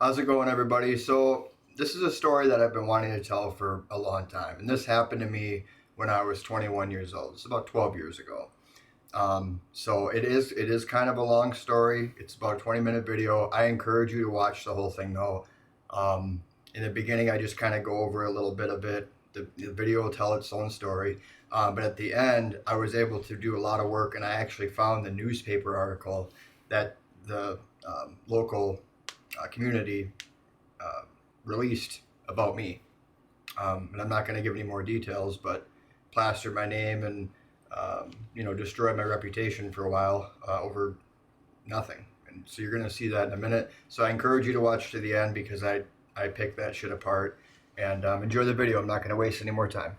How's it going, everybody? So, this is a story that I've been wanting to tell for a long time, and this happened to me when I was 21 years old. It's about 12 years ago. So it is kind of a long story. It's about a 20-minute video. I encourage you to watch the whole thing, though. In the beginning, I just kind of go over a little bit of it. The video will tell its own story, but at the end, I was able to do a lot of work, and I actually found the newspaper article that the local community uh, released about me. And I'm not going to give any more details, but plastered my name and destroyed my reputation for a while over nothing. And so you're going to see that in a minute. So I encourage you to watch to the end because I picked that shit apart. And enjoy the video. I'm not going to waste any more time.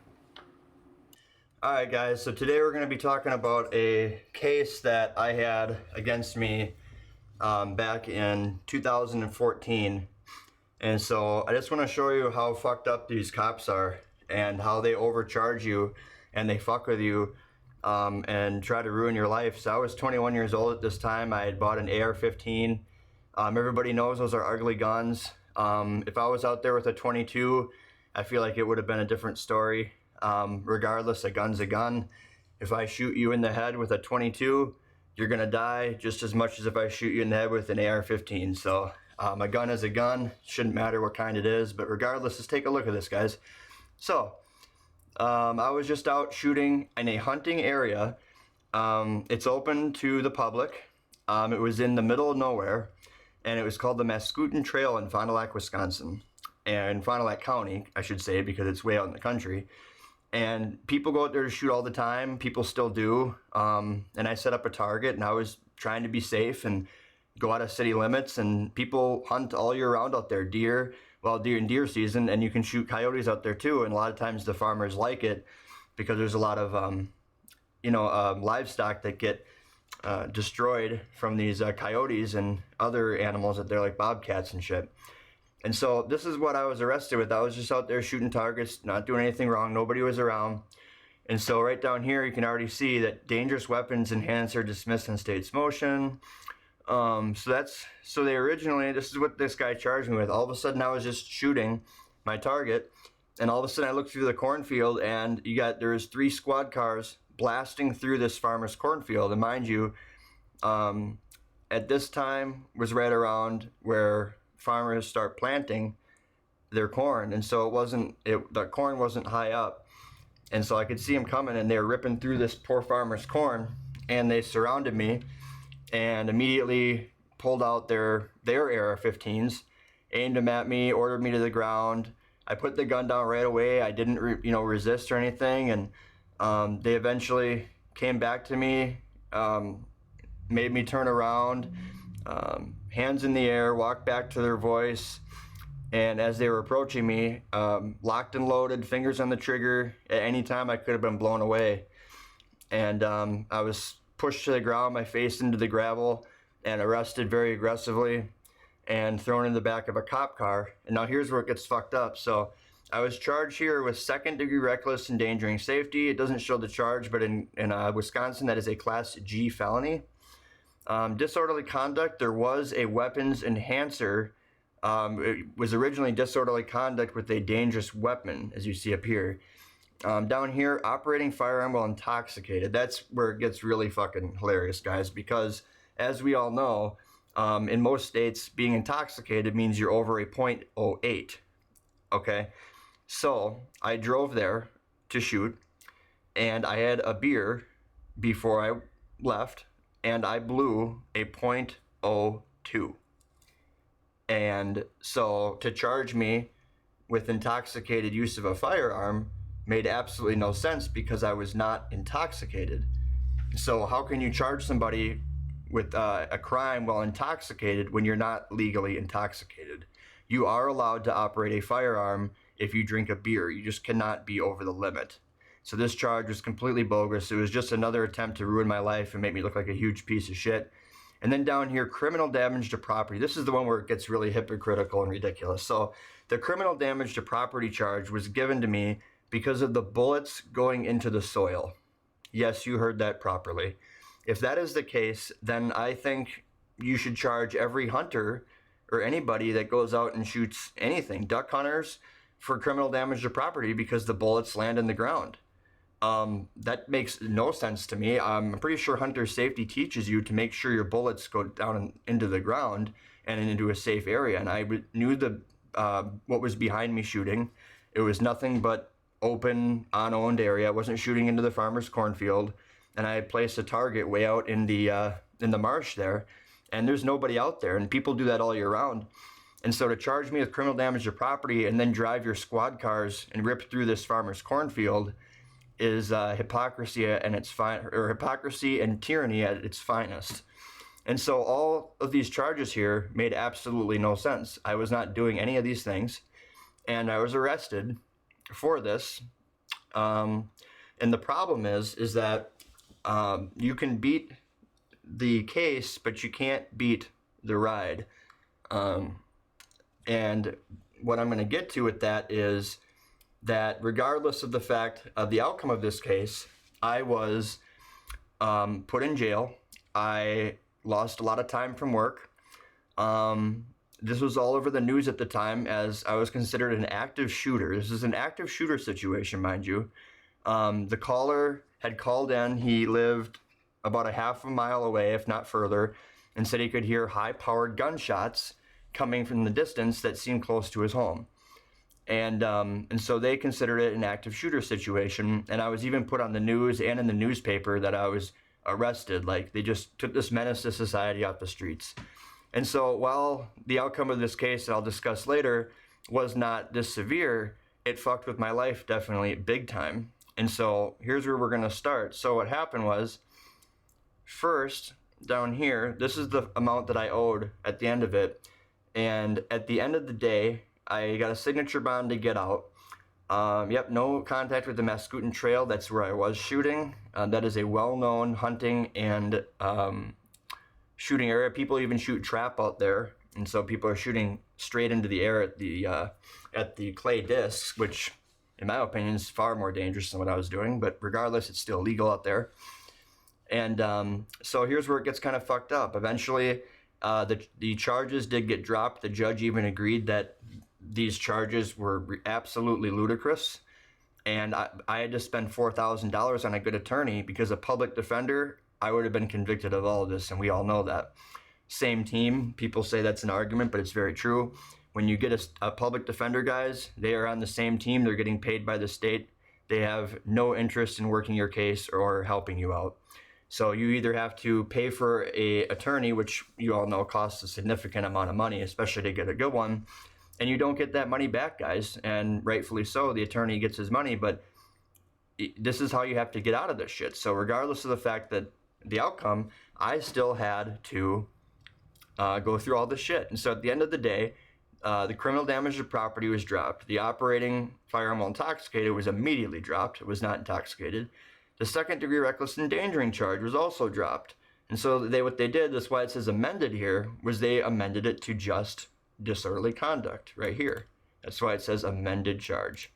Alright guys, so today we're going to be talking about a case that I had against me back in 2014. And so I just want to show you how fucked up these cops are and how they overcharge you and they fuck with you and try to ruin your life. So I was 21 years old at this time. I had bought an AR-15. Everybody knows those are ugly guns. If I was out there with a 22, I feel like it would have been a different story. Regardless, a gun's a gun. If I shoot you in the head with a 22, you're gonna die just as much as if I shoot you in the head with an AR-15. So a gun is a gun. Shouldn't matter what kind it is. But regardless, let's take a look at this, guys. So I was just out shooting in a hunting area. It's open to the public. It was in the middle of nowhere, and it was called the Mascoutin Trail in Fond du Lac, Wisconsin, and Fond du Lac County, I should say, because it's way out in the country. And people go out there to shoot all the time. People still do. And I set up a target, and I was trying to be safe and go out of city limits. And people hunt all year round out there, deer in deer season, and you can shoot coyotes out there too. And a lot of times the farmers like it because there's a lot of livestock that get destroyed from these coyotes and other animals that they're like bobcats and shit. And so this is what I was arrested with. I was just out there shooting targets, not doing anything wrong. Nobody was around. And so right down here, you can already see that dangerous weapons enhancer dismissed in state's motion. So they originally, this is what this guy charged me with. All of a sudden I was just shooting my target, and all of a sudden I looked through the cornfield, and there's 3 squad cars blasting through this farmer's cornfield. And mind you, at this time was right around where farmers start planting their corn, and so the corn wasn't high up, and so I could see them coming, and they were ripping through this poor farmer's corn, and they surrounded me and immediately pulled out their AR-15s, aimed them at me, ordered me to the ground. I put the gun down right away. I didn't resist or anything, and they eventually came back to me, made me turn around, hands in the air, walked back to their voice, and as they were approaching me, locked and loaded, fingers on the trigger. At any time I could have been blown away. And I was pushed to the ground, my face into the gravel, and arrested very aggressively and thrown in the back of a cop car. And now here's where it gets fucked up. So I was charged here with second-degree reckless endangering safety. It doesn't show the charge, but in Wisconsin, that is a Class G felony. Disorderly conduct, there was a weapons enhancer. It was originally disorderly conduct with a dangerous weapon, as you see up here. Down here, operating firearm while intoxicated. That's where it gets really fucking hilarious, guys, because as we all know, in most states, being intoxicated means you're over a .08. Okay? So I drove there to shoot, and I had a beer before I left, and I blew a .02. And so to charge me with intoxicated use of a firearm made absolutely no sense because I was not intoxicated. So how can you charge somebody with a crime while intoxicated when you're not legally intoxicated? You are allowed to operate a firearm if you drink a beer. You just cannot be over the limit. So this charge was completely bogus. It was just another attempt to ruin my life and make me look like a huge piece of shit. And then down here, criminal damage to property. This is the one where it gets really hypocritical and ridiculous. So the criminal damage to property charge was given to me because of the bullets going into the soil. Yes, you heard that properly. If that is the case, then I think you should charge every hunter or anybody that goes out and shoots anything. Duck hunters for criminal damage to property because the bullets land in the ground. That makes no sense to me. I'm pretty sure hunter safety teaches you to make sure your bullets go down into the ground and into a safe area. And I knew what was behind me shooting. It was nothing but open, unowned area. I wasn't shooting into the farmer's cornfield, and I placed a target way out in the marsh there, and there's nobody out there. And people do that all year round. And so to charge me with criminal damage to property and then drive your squad cars and rip through this farmer's cornfield is hypocrisy and hypocrisy and tyranny at its finest. And so all of these charges here made absolutely no sense. I was not doing any of these things, and I was arrested for this. And the problem is that you can beat the case, but you can't beat the ride. And what I'm going to get to with that is that regardless of the fact of the outcome of this case, I was put in jail. I lost a lot of time from work. This was all over the news at the time as I was considered an active shooter. This is an active shooter situation, mind you. The caller had called in. He lived about a half a mile away, if not further, and said he could hear high-powered gunshots coming from the distance that seemed close to his home. And so they considered it an active shooter situation. And I was even put on the news and in the newspaper that I was arrested. Like, they just took this menace to society off the streets. And so while the outcome of this case that I'll discuss later was not this severe, it fucked with my life definitely big time. And so here's where we're going to start. So what happened was, first, down here, this is the amount that I owed at the end of it. And at the end of the day, I got a signature bond to get out. No contact with the Mascoutin Trail. That's where I was shooting. That is a well-known hunting and shooting area. People even shoot trap out there, and so people are shooting straight into the air at the clay discs, which, in my opinion, is far more dangerous than what I was doing. But regardless, it's still legal out there. And so here's where it gets kind of fucked up. Eventually, the charges did get dropped. The judge even agreed that these charges were absolutely ludicrous, and I had to spend $4,000 on a good attorney because a public defender, I would have been convicted of all of this, and we all know that. Same team, people say that's an argument, but it's very true. When you get a public defender, guys, they are on the same team. They're getting paid by the state. They have no interest in working your case or helping you out. So you either have to pay for an attorney, which you all know costs a significant amount of money, especially to get a good one, and you don't get that money back, guys, and rightfully so. The attorney gets his money, but this is how you have to get out of this shit. So regardless of the fact that the outcome, I still had to go through all this shit. And so at the end of the day, the criminal damage to property was dropped. The operating firearm while intoxicated was immediately dropped. It was not intoxicated. The second-degree reckless endangering charge was also dropped. And so what they did, that's why it says amended here, was they amended it to just disorderly conduct right here. That's why it says amended charge.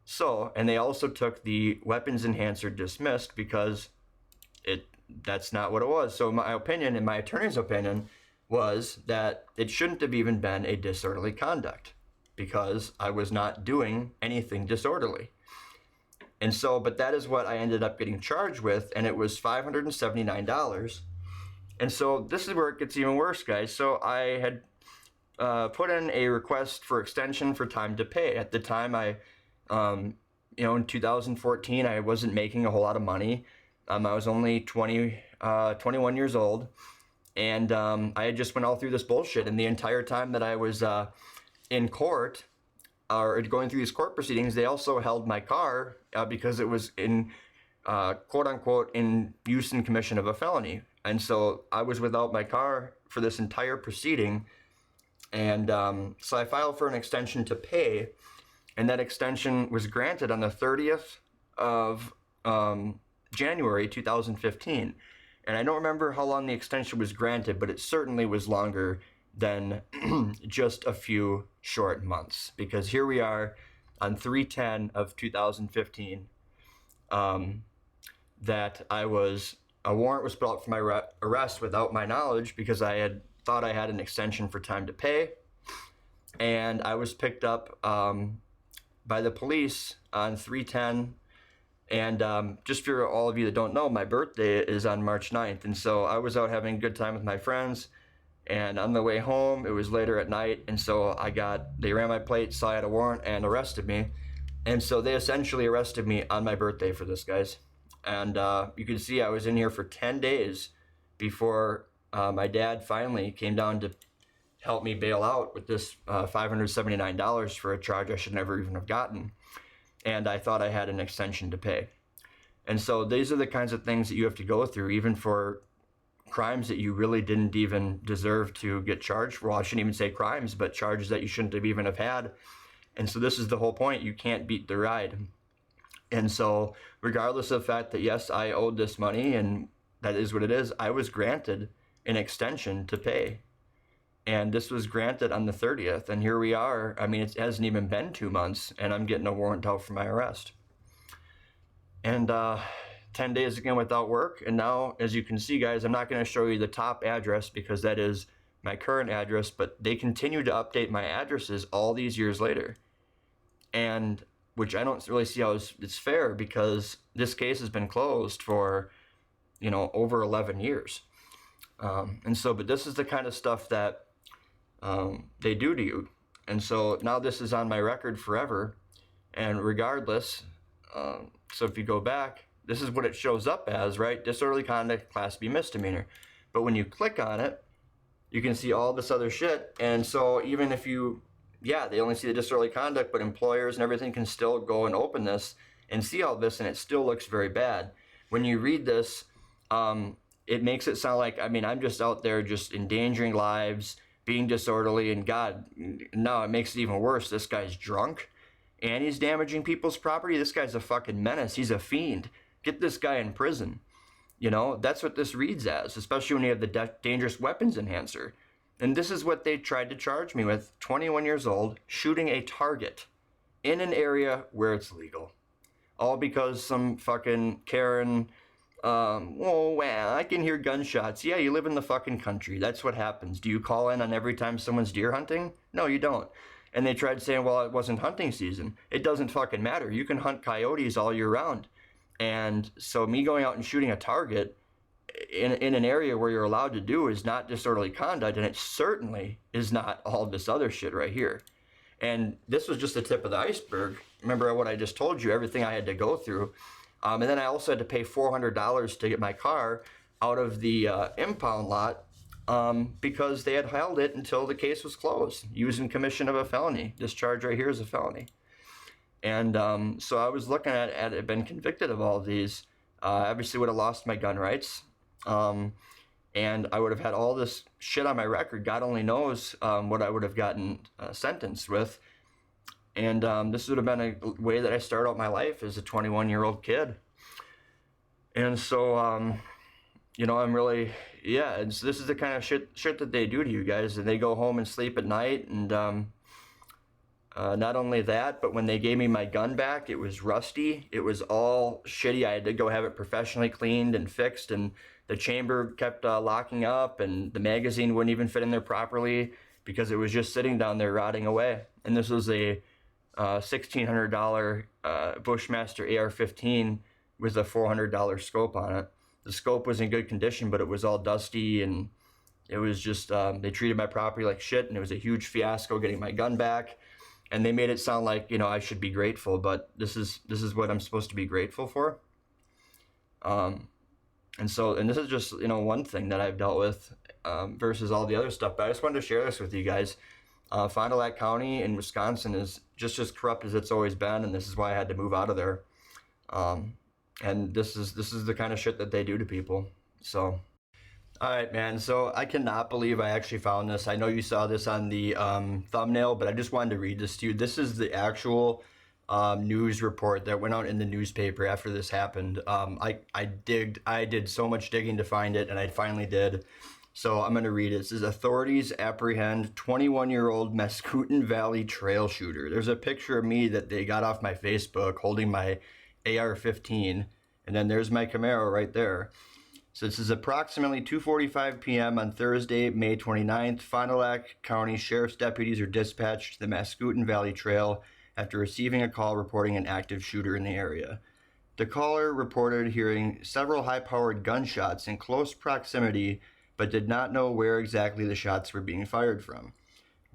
So, and they also took the weapons enhancer dismissed because that's not what it was. So my opinion, and my attorney's opinion, was that it shouldn't have even been a disorderly conduct because I was not doing anything disorderly. And so, but that is what I ended up getting charged with, and it was $579. And so this is where it gets even worse, guys. So I had put in a request for extension for time to pay. At the time, in 2014, I wasn't making a whole lot of money. I was only 21 years old, and I had just went all through this bullshit. And the entire time that I was in court, or going through these court proceedings, they also held my car because it was in, quote unquote, in use and commission of a felony. And so I was without my car for this entire proceeding. And so I filed for an extension to pay, and that extension was granted on the 30th of January 2015. And I don't remember how long the extension was granted, but it certainly was longer than just a few short months, because here we are on 3/10 of 2015 that a warrant was put out for my arrest without my knowledge, because I had thought I had an extension for time to pay, and I was picked up by the police on 310. And just for all of you that don't know, my birthday is on March 9th, and so I was out having a good time with my friends, and on the way home, it was later at night, and so they ran my plate, saw I had a warrant, and arrested me. And so they essentially arrested me on my birthday for this, guys. And you can see I was in here for 10 days before my dad finally came down to help me bail out with this $579 for a charge I should never even have gotten. And I thought I had an extension to pay. And so these are the kinds of things that you have to go through, even for crimes that you really didn't even deserve to get charged for. Well, I shouldn't even say crimes, but charges that you shouldn't have even have had. And so this is the whole point. You can't beat the ride. And so regardless of the fact that, yes, I owed this money, and that is what it is, I was granted an extension to pay. And this was granted on the 30th, and here we are. I mean, it hasn't even been 2 months, and I'm getting a warrant out for my arrest. And 10 days again without work, and now, as you can see, guys, I'm not going to show you the top address because that is my current address, but they continue to update my addresses all these years later. And which I don't really see how it's fair, because this case has been closed for, over 11 years. And so, but this is the kind of stuff that they do to you. And so now this is on my record forever. And regardless, so if you go back, this is what it shows up as, right? Disorderly conduct, Class B misdemeanor. But when you click on it, you can see all this other shit. And so even if they only see the disorderly conduct, but employers and everything can still go and open this and see all this, and it still looks very bad. When you read this, it makes it sound like, I'm just out there just endangering lives, being disorderly, and God, no, it makes it even worse. This guy's drunk, and he's damaging people's property. This guy's a fucking menace. He's a fiend. Get this guy in prison. That's what this reads as, especially when you have the dangerous weapons enhancer. And this is what they tried to charge me with, 21 years old, shooting a target in an area where it's legal. All because some fucking Karen, I can hear gunshots. Yeah, you live in the fucking country. That's what happens. Do you call in on every time someone's deer hunting? No, you don't. And they tried saying, well, it wasn't hunting season. It doesn't fucking matter. You can hunt coyotes all year round. And so me going out and shooting a target in an area where you're allowed to do is not disorderly conduct, and it certainly is not all this other shit right here. And this was just the tip of the iceberg. Remember what I just told you, everything I had to go through. And then I also had to pay $400 to get my car out of the impound lot because they had held it until the case was closed, using commission of a felony. This charge right here is a felony. And so I was looking at it, been convicted of all of these. Obviously would have lost my gun rights. And I would have had all this shit on my record. God only knows what I would have gotten sentenced with. And this would have been a way that I started out my life as a 21-year-old kid. And so, I'm really, this is the kind of shit that they do to you guys. And they go home and sleep at night. And not only that, but when they gave me my gun back, it was rusty. It was all shitty. I had to go have it professionally cleaned and fixed. And the chamber kept locking up, and the magazine wouldn't even fit in there properly because it was just sitting down there rotting away. And this was a $1,600 Bushmaster AR-15 with a $400 scope on it. The scope was in good condition, but it was all dusty, and it was just, they treated my property like shit, and it was a huge fiasco getting my gun back. And they made it sound like, I should be grateful, but this is what I'm supposed to be grateful for. And this is just, one thing that I've dealt with versus all the other stuff. But I just wanted to share this with you guys. Fond du Lac County in Wisconsin is just as corrupt as it's always been, and this is why I had to move out of there. And this is the kind of shit that they do to people. So, all right, man. So I cannot believe I actually found this. I know you saw this on the thumbnail, but I just wanted to read this to you. This is the actual news report that went out in the newspaper after this happened. I did so much digging to find it, and I finally did. So I'm going to read it. It says, authorities apprehend 21-year-old Mascoutin Valley trail shooter. There's a picture of me that they got off my Facebook holding my AR-15, and then there's my Camaro right there. So this is approximately 2:45 p.m. on Thursday, May 29th. Fond du Lac County Sheriff's deputies are dispatched to the Mascoutin Valley Trail after receiving a call reporting an active shooter in the area. The caller reported hearing several high-powered gunshots in close proximity, but did not know where exactly the shots were being fired from.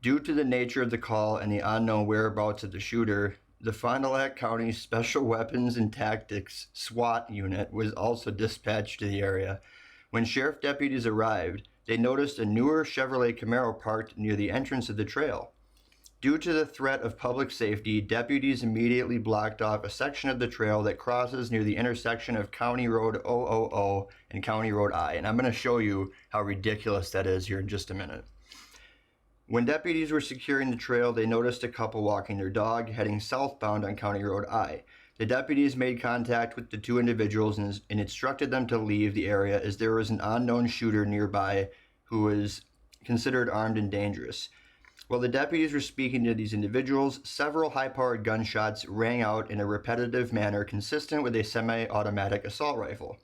Due to the nature of the call and the unknown whereabouts of the shooter, the Fond du Lac County Special Weapons and Tactics SWAT unit was also dispatched to the area. When sheriff deputies arrived, they noticed a newer Chevrolet Camaro parked near the entrance of the trail. Due to the threat of public safety, deputies immediately blocked off a section of the trail that crosses near the intersection of County Road 000 and County Road I. And I'm going to show you how ridiculous that is here in just a minute. When deputies were securing the trail, they noticed a couple walking their dog heading southbound on County Road I. The deputies made contact with the two individuals and instructed them to leave the area as there was an unknown shooter nearby who was considered armed and dangerous. While the deputies were speaking to these individuals, several high-powered gunshots rang out in a repetitive manner consistent with a semi-automatic assault rifle.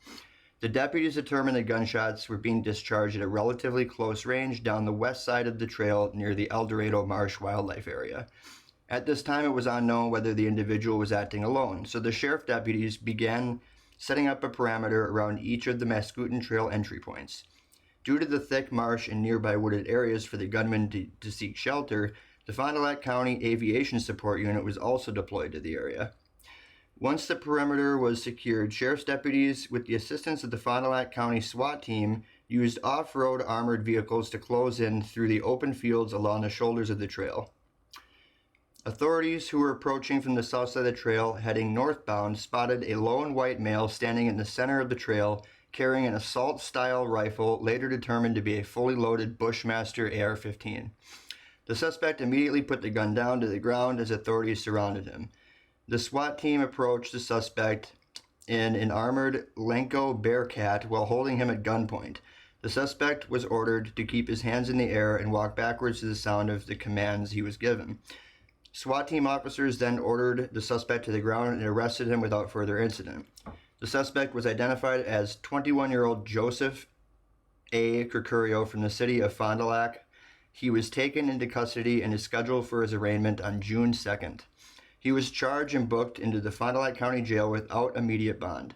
The deputies determined the gunshots were being discharged at a relatively close range down the west side of the trail near the El Dorado Marsh Wildlife Area. At this time, it was unknown whether the individual was acting alone, so the sheriff deputies began setting up a perimeter around each of the Mascoutin Trail entry points. Due to the thick marsh and nearby wooded areas for the gunmen to seek shelter, the Fond du Lac County Aviation Support Unit was also deployed to the area. Once the perimeter was secured, sheriff's deputies, with the assistance of the Fond du Lac County SWAT team, used off-road armored vehicles to close in through the open fields along the shoulders of the trail. Authorities who were approaching from the south side of the trail, heading northbound, spotted a lone white male standing in the center of the trail, carrying an assault-style rifle, later determined to be a fully loaded Bushmaster AR-15. The suspect immediately put the gun down to the ground as authorities surrounded him. The SWAT team approached the suspect in an armored Lenco Bearcat while holding him at gunpoint. The suspect was ordered to keep his hands in the air and walk backwards to the sound of the commands he was given. SWAT team officers then ordered the suspect to the ground and arrested him without further incident. The suspect was identified as 21-year-old Joseph A. Curcurio from the city of Fond du Lac. He was taken into custody and is scheduled for his arraignment on June 2nd. He was charged and booked into the Fond du Lac County Jail without immediate bond.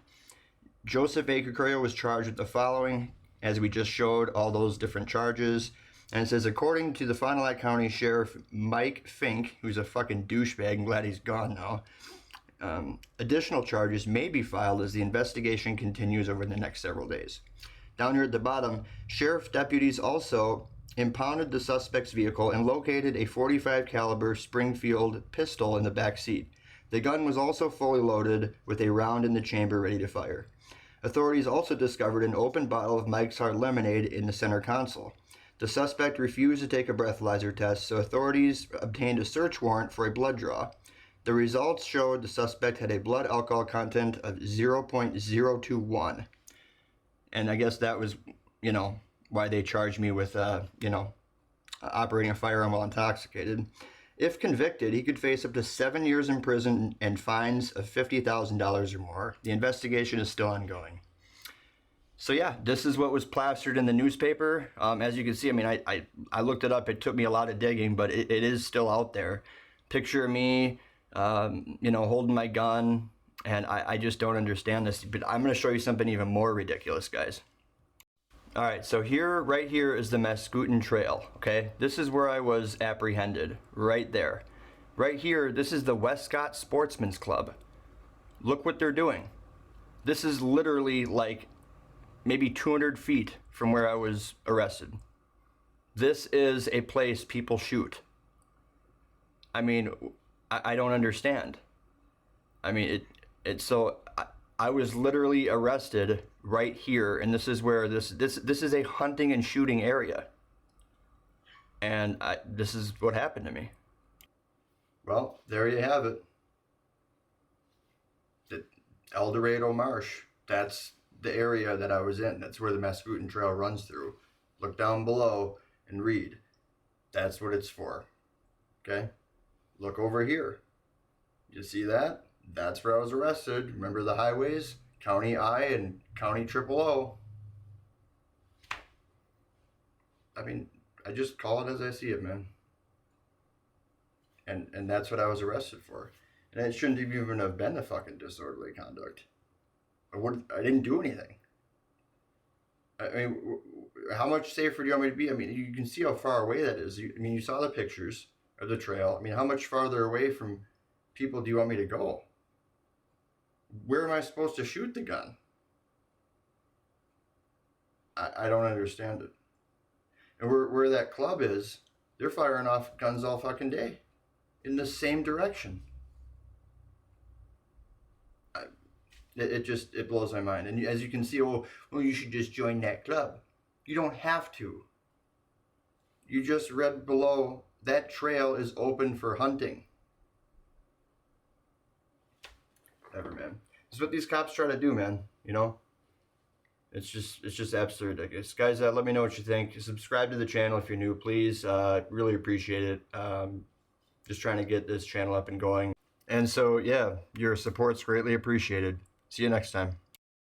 Joseph A. Curcurio was charged with the following, as we just showed, all those different charges. And it says, according to the Fond du Lac County Sheriff Mike Fink, who's a fucking douchebag, I'm glad he's gone now, additional charges may be filed as the investigation continues over the next several days. Down here at the bottom, sheriff deputies also impounded the suspect's vehicle and located a .45 caliber Springfield pistol in the back seat. The gun was also fully loaded with a round in the chamber ready to fire. Authorities also discovered an open bottle of Mike's Hard Lemonade in the center console. The suspect refused to take a breathalyzer test, so authorities obtained a search warrant for a blood draw. The results showed the suspect had a blood alcohol content of 0.021. And I guess that was, why they charged me with, operating a firearm while intoxicated. If convicted, he could face up to 7 years in prison and fines of $50,000 or more. The investigation is still ongoing. So yeah, this is what was plastered in the newspaper. As you can see, I looked it up. It took me a lot of digging, but it is still out there. Picture me, holding my gun, and I just don't understand this. But I'm going to show you something even more ridiculous, guys. All right, so right here is the Mascoutin Trail, okay? This is where I was apprehended, right there. Right here, this is the Westcott Sportsman's Club. Look what they're doing. This is literally like maybe 200 feet from where I was arrested. This is a place people shoot. I don't understand. I was literally arrested right here, and this is where this is a hunting and shooting area. And this is what happened to me. Well, there you have it. The El Dorado Marsh. That's the area that I was in. That's where the Mascoutin Trail runs through. Look down below and read. That's what it's for. Okay? Look over here. You see that? That's where I was arrested. Remember the highways? County I and County 000. I mean, I just call it as I see it, man. And that's what I was arrested for. And it shouldn't even have been the fucking disorderly conduct. I didn't do anything. I mean, how much safer do you want me to be? I mean, you can see how far away that is. I mean, you saw the pictures of the trail. I mean, how much farther away from people do you want me to go? Where am I supposed to shoot the gun? I don't understand it. And where that club is, they're firing off guns all fucking day in the same direction. It blows my mind. And as you can see, well, you should just join that club. You don't have to. You just read below, that trail is open for hunting. Whatever, man. This is what these cops try to do, man. You know? It's just absurd, I guess. Guys, let me know what you think. Subscribe to the channel if you're new, please. Really appreciate it. Just trying to get this channel up and going. And so, yeah, your support's greatly appreciated. See you next time.